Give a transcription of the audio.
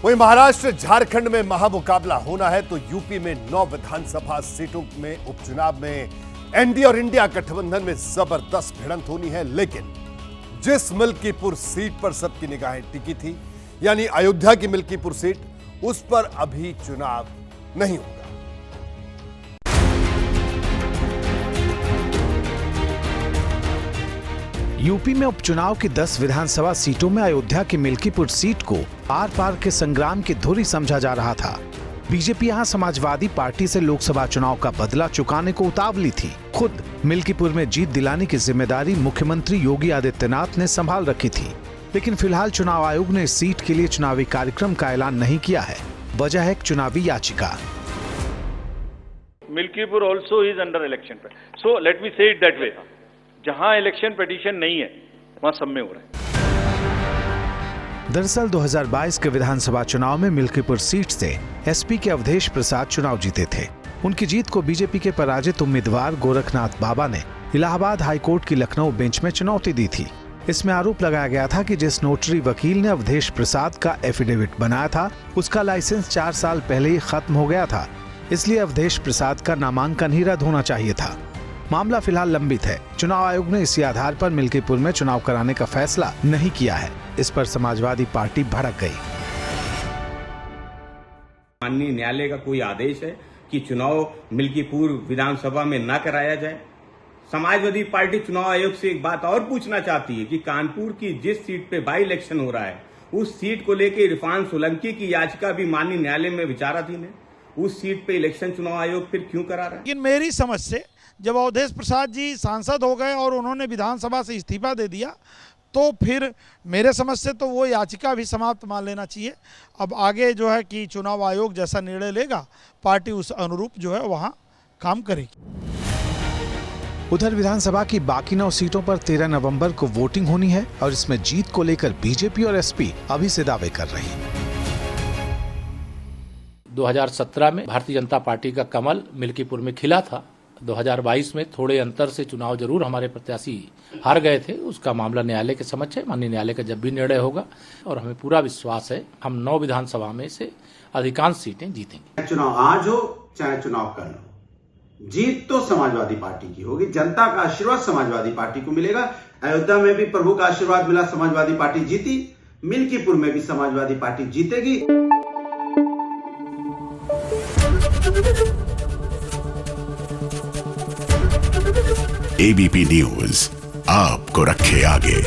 वहीं महाराष्ट्र झारखंड में महामुकाबला होना है तो यूपी में 9 विधानसभा सीटों में उपचुनाव में एनडीए और इंडिया गठबंधन में जबरदस्त भिड़ंत होनी है। लेकिन जिस मिल्कीपुर सीट पर सबकी निगाहें टिकी थी, यानी अयोध्या की मिल्कीपुर सीट, उस पर अभी चुनाव नहीं होगा। यूपी में उपचुनाव की 10 विधानसभा सीटों में अयोध्या की मिल्कीपुर सीट को आर पार के संग्राम की धुरी समझा जा रहा था। बीजेपी यहां समाजवादी पार्टी से लोकसभा चुनाव का बदला चुकाने को उतावली थी। खुद मिल्कीपुर में जीत दिलाने की जिम्मेदारी मुख्यमंत्री योगी आदित्यनाथ ने संभाल रखी थी। लेकिन फिलहाल चुनाव आयोग ने इस सीट के लिए चुनावी कार्यक्रम का ऐलान नहीं किया है। वजह है चुनावी याचिका। Milkipur also is under election, so let me से इट दैट वे। जहां इलेक्शन पिटीशन नहीं है वहां सब में हो रहा है। दरअसल 2022 के विधानसभा चुनाव में मिल्कीपुर सीट से एसपी के अवधेश प्रसाद चुनाव जीते थे। उनकी जीत को बीजेपी के पराजित उम्मीदवार गोरखनाथ बाबा ने इलाहाबाद हाईकोर्ट की लखनऊ बेंच में चुनौती दी थी। इसमें आरोप लगाया गया था कि जिस नोटरी वकील ने अवधेश प्रसाद का एफिडेविट बनाया था, उसका लाइसेंस 4 साल पहले ही खत्म हो गया था, इसलिए अवधेश प्रसाद का नामांकन ही रद्द होना चाहिए था। मामला फिलहाल लंबित है। चुनाव आयोग ने इसी आधार पर मिल्कीपुर में चुनाव कराने का फैसला नहीं किया है। इस पर समाजवादी पार्टी भड़क गई। माननीय न्यायालय का कोई आदेश है कि चुनाव मिल्कीपुर विधानसभा में न कराया जाए। समाजवादी पार्टी चुनाव आयोग से एक बात और पूछना चाहती है कि कानपुर की जिस सीट पे बाई इलेक्शन हो रहा है, उस सीट को लेकर इरफान सोलंकी की याचिका भी माननीय न्यायालय में विचाराधीन है। उस सीट पे इलेक्शन चुनाव आयोग फिर क्यों करा रहा है? लेकिन मेरी समझ से जब अवधेश प्रसाद जी सांसद हो गए और उन्होंने विधानसभा से इस्तीफा दे दिया, तो फिर मेरे समझ से तो वो याचिका भी समाप्त मान लेना चाहिए। अब आगे जो है कि चुनाव आयोग जैसा निर्णय लेगा, पार्टी उस अनुरूप जो है वहाँ काम करेगी। उधर विधानसभा की बाकी 9 सीटों पर 13 नवंबर को वोटिंग होनी है और इसमें जीत को लेकर बीजेपी और एसपी अभी से दावे कर रही है। 2017 में भारतीय जनता पार्टी का कमल मिल्कीपुर में खिला था। 2022 में थोड़े अंतर से चुनाव जरूर हमारे प्रत्याशी हार गए थे। उसका मामला न्यायालय के समक्ष है। माननीय न्यायालय का जब भी निर्णय होगा, और हमें पूरा विश्वास है हम 9 विधानसभा में से अधिकांश सीटें जीतेंगे। चुनाव आज हो चाहे चुनाव कल हो, जीत तो समाजवादी पार्टी की होगी। जनता का आशीर्वाद समाजवादी पार्टी को मिलेगा। अयोध्या में भी प्रभु का आशीर्वाद मिला, समाजवादी पार्टी जीती। मिल्कीपुर में भी समाजवादी पार्टी जीतेगी। एबीपी न्यूज आपको रखे आगे।